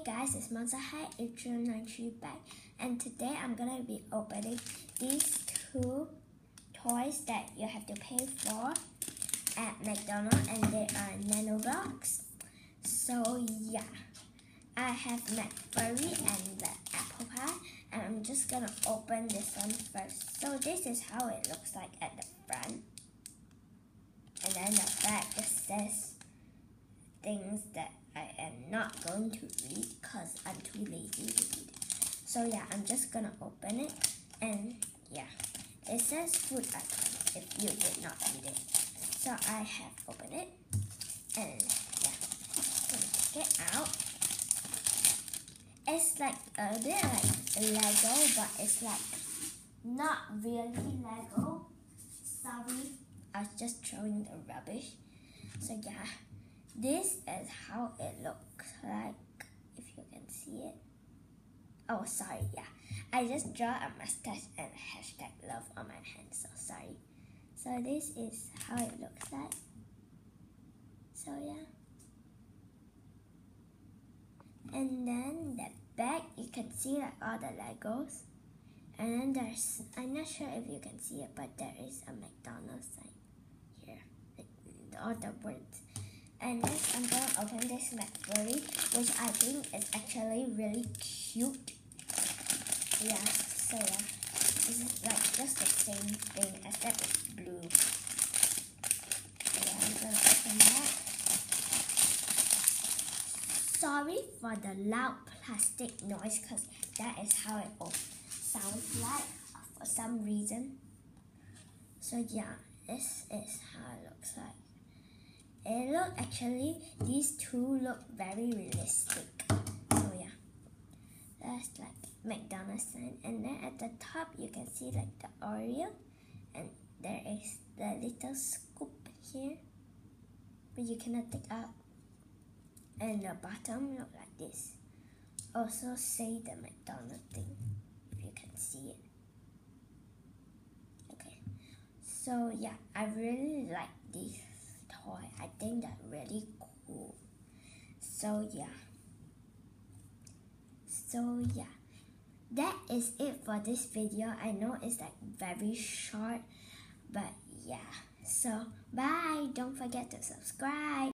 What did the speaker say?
guys, it's Monster High 8093 back, and today I'm gonna be opening these two toys that you have to pay for at McDonald's, and they are Nanoblocks. So yeah, I have McFlurry and the apple pie, and I'm just gonna open this one first. So this is how it looks like at the front, and then the back just says things that I am not going to read because I'm too lazy to read. So yeah, I'm just gonna open it, and yeah, it says food icon if you did not read it. So I have opened it, and yeah, I'm gonna take it out. It's like a bit like Lego, but it's like not really Lego. Sorry, I was just throwing the rubbish. So yeah, this is how it looks like, if you can see it. Oh, sorry, yeah. I just draw a mustache and hashtag love on my hand, so sorry. So this is how it looks like. So yeah. And then the back, you can see like all the Legos. And then there's, I'm not sure if you can see it, but there is a McDonald's sign here. Like, all the words. And next, I'm gonna open this McFlurry, which I think is actually really cute. Yeah, so yeah, this is like just the same thing except it's blue. So yeah, I'm gonna open that. Sorry for the loud plastic noise, because that is how it sounds like for some reason. So yeah, this is how it looks like. It look actually, these two look very realistic. So yeah, that's like McDonald's sign, and then at the top you can see like the Oreo, and there is the little scoop here, but you cannot take out. And the bottom look like this. Also say the McDonald's thing, if you can see it. Okay, so yeah, I really like this toy. I think that's really cool. So yeah, that is it for this video. I know it's like very short, but yeah, so bye. Don't forget to subscribe.